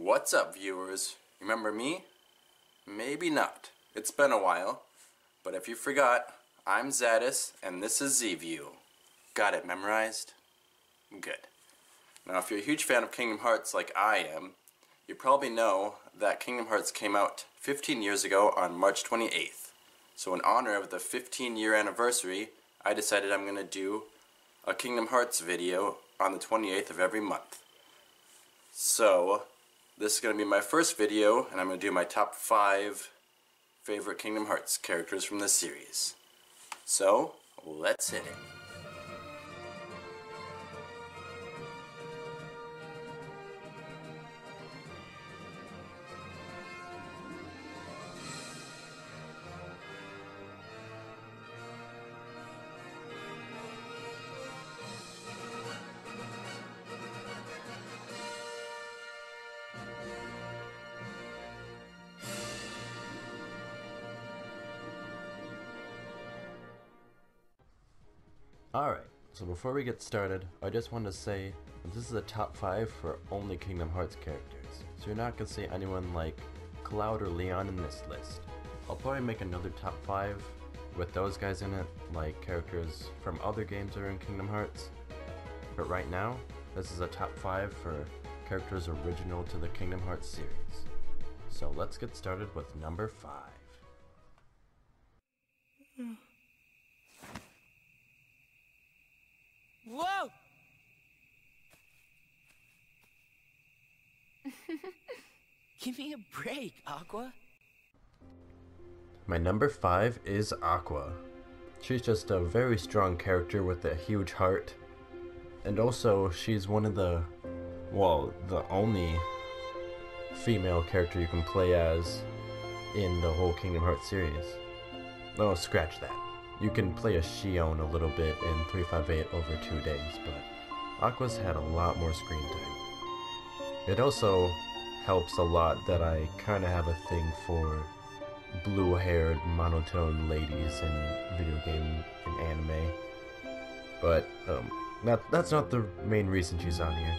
What's up, viewers? Remember me? Maybe not. It's been a while. But if you forgot, I'm Zadis, and this is Z-View. Got it memorized? Good. Now, if you're a huge fan of Kingdom Hearts like I am, you probably know that Kingdom Hearts came out 15 years ago on March 28th. So in honor of the 15-year anniversary, I decided I'm going to do a Kingdom Hearts video on the 28th of every month. So, this is going to be my first video, and I'm going to do my top 5 favorite Kingdom Hearts characters from this series. So, let's hit it. Alright, so before we get started, I just want to say that this is a top 5 for only Kingdom Hearts characters, so you're not going to see anyone like Cloud or Leon in this list. I'll probably make another top 5 with those guys in it, like characters from other games that are in Kingdom Hearts, but right now, this is a top 5 for characters original to the Kingdom Hearts series. So let's get started with number 5. Whoa! Give me a break, Aqua. My number 5 is Aqua. She's just a very strong character with a huge heart. And also, she's one of the only female character you can play as in the whole Kingdom Hearts series. No, scratch that. You can play as Xion a little bit in 358 over 2 days, but Aqua's had a lot more screen time. It also helps a lot that I kind of have a thing for blue-haired, monotone ladies in video game and anime. But that's not the main reason she's on here.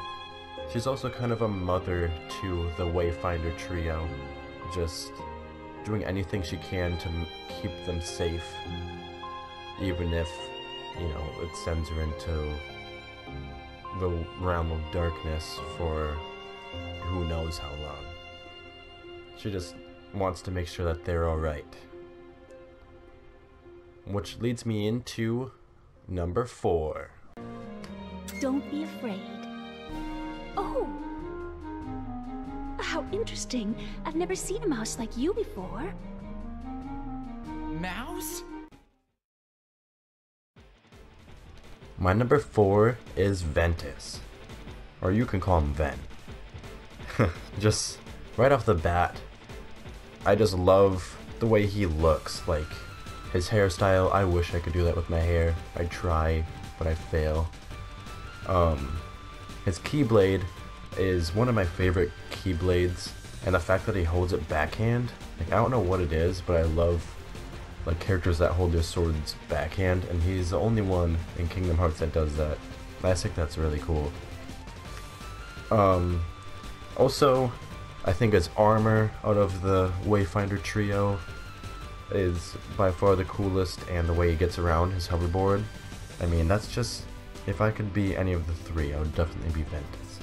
She's also kind of a mother to the Wayfinder trio, just doing anything she can to keep them safe. Even if, you know, it sends her into the realm of darkness for who knows how long. She just wants to make sure that they're alright. Which leads me into number 4. Don't be afraid. Oh! How interesting. I've never seen a mouse like you before. Mouse? My number 4 is Ventus. Or you can call him Ven. Just right off the bat, I just love the way he looks. Like, his hairstyle, I wish I could do that with my hair. I try, but I fail. His Keyblade is one of my favorite Keyblades, and the fact that he holds it backhand, like, I don't know what it is, but I love like characters that hold their swords backhand, and he's the only one in Kingdom Hearts that does that. I think that's really cool. Also, I think his armor out of the Wayfinder trio is by far the coolest, and the way he gets around his hoverboard. I mean, that's just, if I could be any of the 3, I would definitely be Ventus.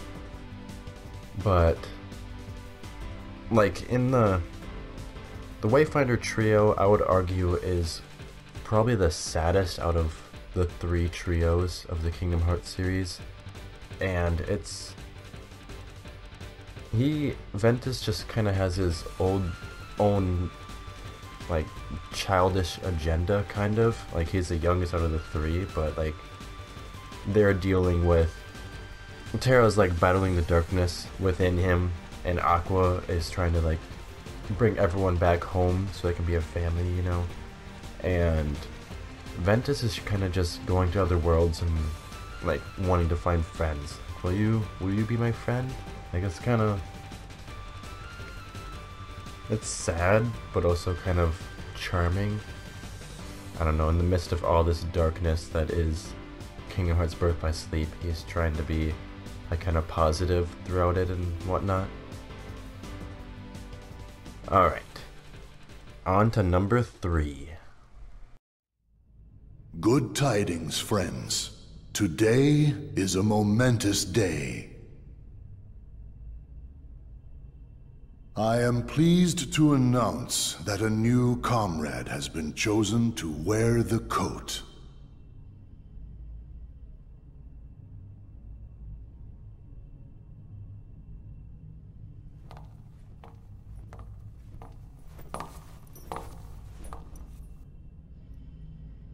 But, like, in the Wayfinder trio, I would argue, is probably the saddest out of the 3 trios of the Kingdom Hearts series. And Ventus just kind of has his own, like, childish agenda, kind of. Like, he's the youngest out of the 3, but, like, they're dealing with, Terra's, like, battling the darkness within him, and Aqua is trying to, like, bring everyone back home so they can be a family, you know. And Ventus is kind of just going to other worlds and, like, wanting to find friends. Will you be my friend? Like, it's kind of, it's sad, but also kind of charming. I don't know, in the midst of all this darkness that is Kingdom Hearts Birth by Sleep, he's trying to be, like, kind of positive throughout it and whatnot. Alright. On to number 3. Good tidings, friends. Today is a momentous day. I am pleased to announce that a new comrade has been chosen to wear the coat.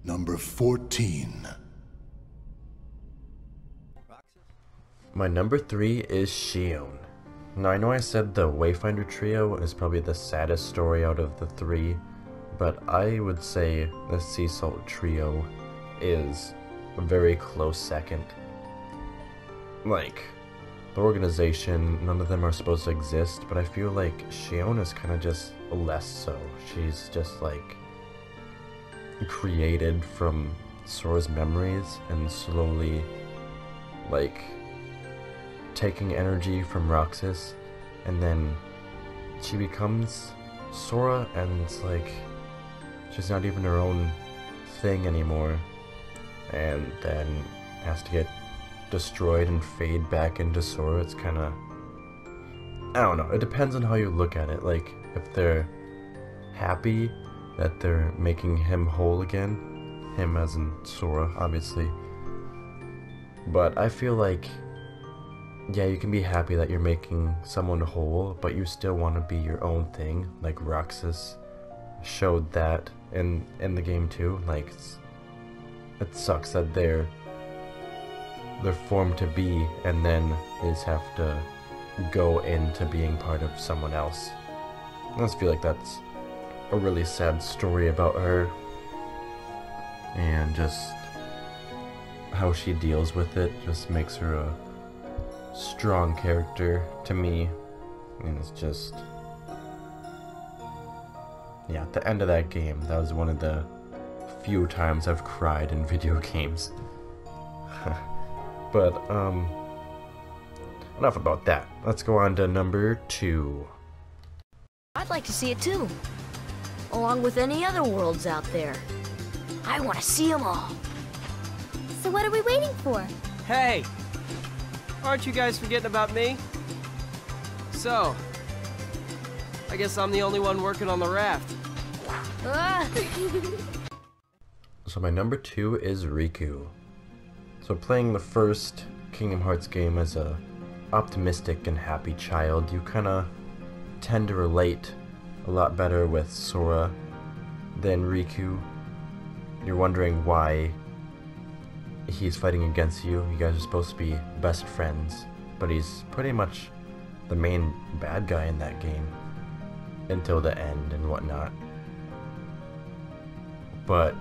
Number 14. My number 3 is Xion. Now I know I said the Wayfinder trio is probably the saddest story out of the 3, but I would say the Sea Salt trio is a very close second. Like, the organization, none of them are supposed to exist, but I feel like Xion is kind of just less so. She's just like created from Sora's memories and slowly like taking energy from Roxas, and then she becomes Sora, and it's like she's not even her own thing anymore, and then has to get destroyed and fade back into Sora. It's kind of, I don't know, it depends on how you look at it. Like, if they're happy that they're making him whole again, him as in Sora, obviously, but I feel like, yeah, you can be happy that you're making someone whole, but you still want to be your own thing. Like Roxas showed that in the game too. Like, it sucks that they're formed to be, and then they just have to go into being part of someone else. I just feel like that's a really sad story about her, and just how she deals with it just makes her a strong character to me. And it's just, yeah, at the end of that game, that was one of the few times I've cried in video games. But enough about that. Let's go on to number 2. I'd like to see it too, along with any other worlds out there. I want to see them all. So what are we waiting for? Hey! Aren't you guys forgetting about me? So, I guess I'm the only one working on the raft. So my number 2 is Riku. So playing the first Kingdom Hearts game as a optimistic and happy child, you kinda tend to relate a lot better with Sora than Riku. You're wondering why he's fighting against you. You guys are supposed to be best friends, but he's pretty much the main bad guy in that game until the end and whatnot. But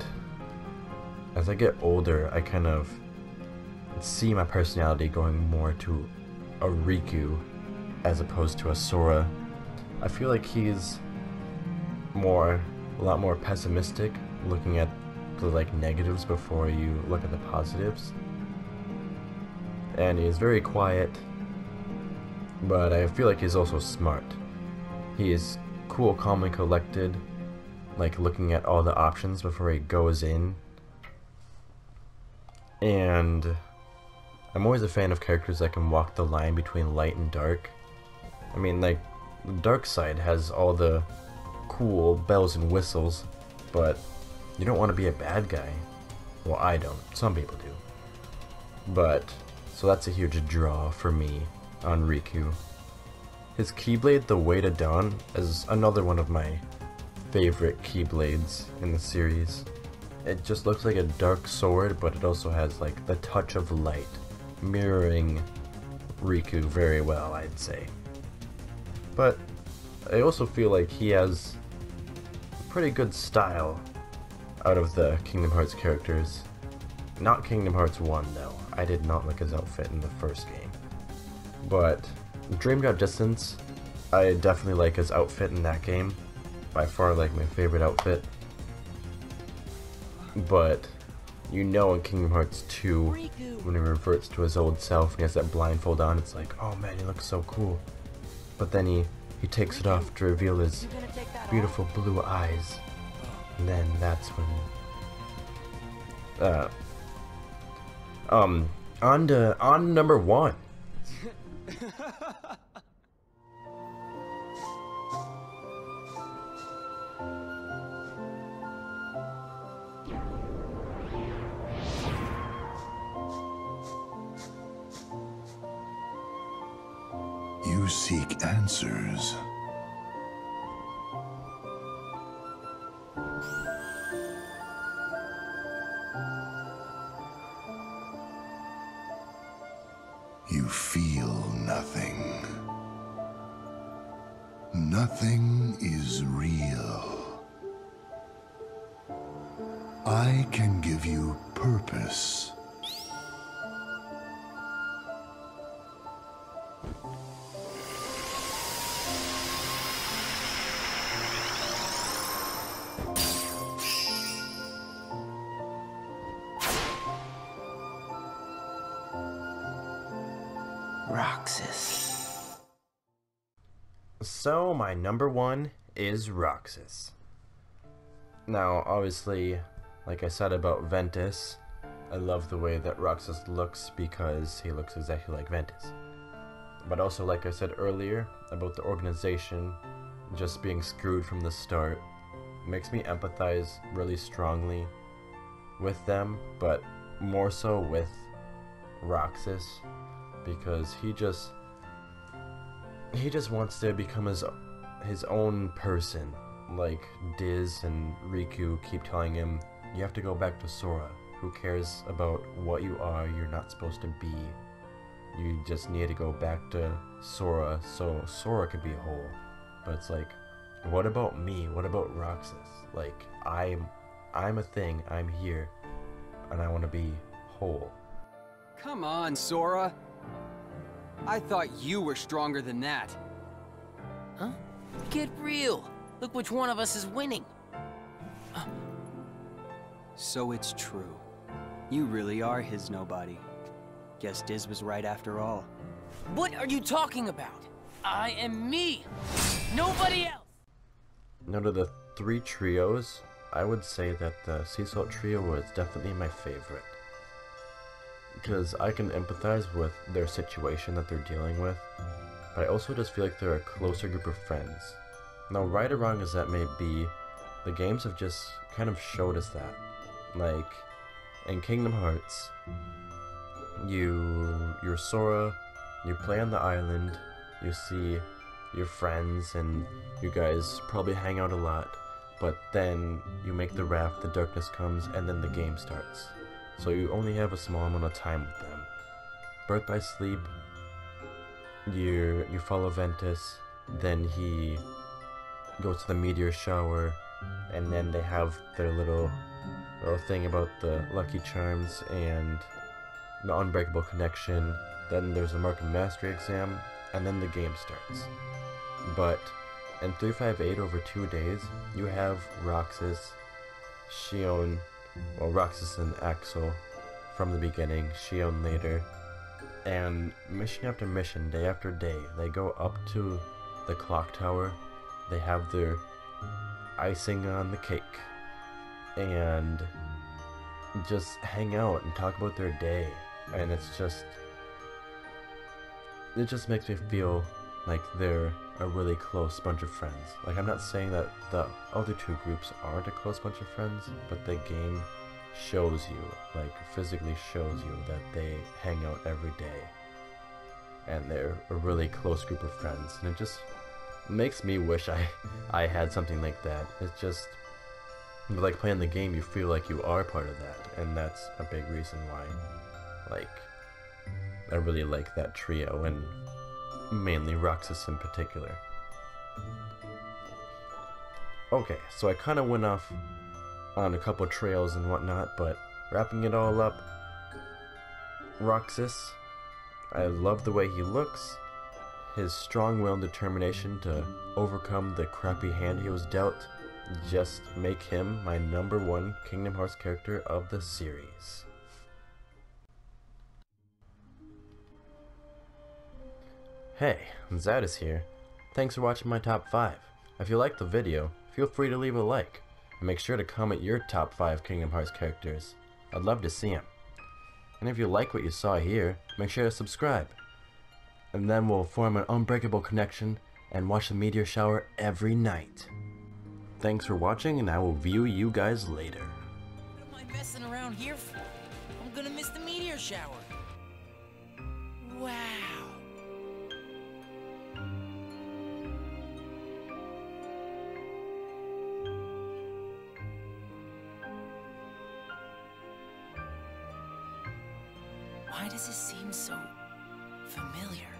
as I get older, I kind of see my personality going more to a Riku as opposed to a Sora. I feel like he's a lot more pessimistic, looking at the negatives before you look at the positives. And he's very quiet, but I feel like he's also smart. He is cool, calm, and collected, like looking at all the options before he goes in. And I'm always a fan of characters that can walk the line between light and dark. I mean, like, the dark side has all the cool bells and whistles, but you don't want to be a bad guy. Well, I don't. Some people do. But, so that's a huge draw for me on Riku. His Keyblade, the Way to Dawn, is another one of my favorite Keyblades in the series. It just looks like a dark sword, but it also has like the touch of light, mirroring Riku very well, I'd say. But I also feel like he has pretty good style out of the Kingdom Hearts characters. Not Kingdom Hearts 1 though. I did not like his outfit in the first game. But Dream Drop Distance, I definitely like his outfit in that game. By far like my favorite outfit. But you know in Kingdom Hearts 2, when he reverts to his old self and he has that blindfold on, it's like, oh man, he looks so cool. But then he he takes it off to reveal his beautiful blue eyes. And then that's when on to number 1. You seek answers. You feel nothing. Nothing is real. I can give you purpose. Roxas. So my number 1 is Roxas. Now, obviously, like I said about Ventus, I love the way that Roxas looks because he looks exactly like Ventus. But also, like I said earlier, about the organization just being screwed from the start, makes me empathize really strongly with them, but more so with Roxas, because he just wants to become his own person. Like Diz and Riku keep telling him, you have to go back to Sora. Who cares about what you are? You're not supposed to be. You just need to go back to Sora so Sora can be whole. But it's like, what about me? What about Roxas? Like, I'm a thing. I'm here, and I want to be whole. Come on, Sora. I thought you were stronger than that. Huh? Get real. Look which one of us is winning. So it's true. You really are his nobody. Guess Diz was right after all. What are you talking about? I am me. Nobody else. Out of the 3 trios, I would say that the Sea Salt trio was definitely my favorite. Because I can empathize with their situation that they're dealing with, but I also just feel like they're a closer group of friends. Now, right or wrong as that may be, the games have just kind of showed us that. Like, in Kingdom Hearts, you're Sora, you play on the island, you see your friends, and you guys probably hang out a lot, but then you make the raft, the darkness comes, and then the game starts. So you only have a small amount of time with them. Birth by Sleep, you follow Ventus, then he goes to the meteor shower, and then they have their little thing about the Lucky Charms and the Unbreakable Connection. Then there's a Mark Mastery exam, and then the game starts. But in 358 over 2 days, you have Roxas, Xion, well, Roxas and Axel from the beginning, Xion later, and mission after mission, day after day, they go up to the clock tower, they have their icing on the cake, and just hang out and talk about their day, and it just makes me feel like they're a really close bunch of friends. Like, I'm not saying that the other 2 groups aren't a close bunch of friends, but the game shows you, like, physically shows you that they hang out every day, and they're a really close group of friends, and it just makes me wish I had something like that. It's just, like, playing the game, you feel like you are part of that, and that's a big reason why, like, I really like that trio, and mainly Roxas in particular. Okay, so I kind of went off on a couple trails and whatnot, but wrapping it all up, Roxas, I love the way he looks, his strong will and determination to overcome the crappy hand he was dealt, just make him my number 1 Kingdom Hearts character of the series. Hey, Zadis here. Thanks for watching my top 5. If you liked the video, feel free to leave a like, and make sure to comment your top 5 Kingdom Hearts characters. I'd love to see them. And if you like what you saw here, make sure to subscribe. And then we'll form an unbreakable connection and watch the meteor shower every night. Thanks for watching, and I will view you guys later. What am I messing around here for? I'm gonna miss the meteor shower. Wow. Why does it seem so familiar?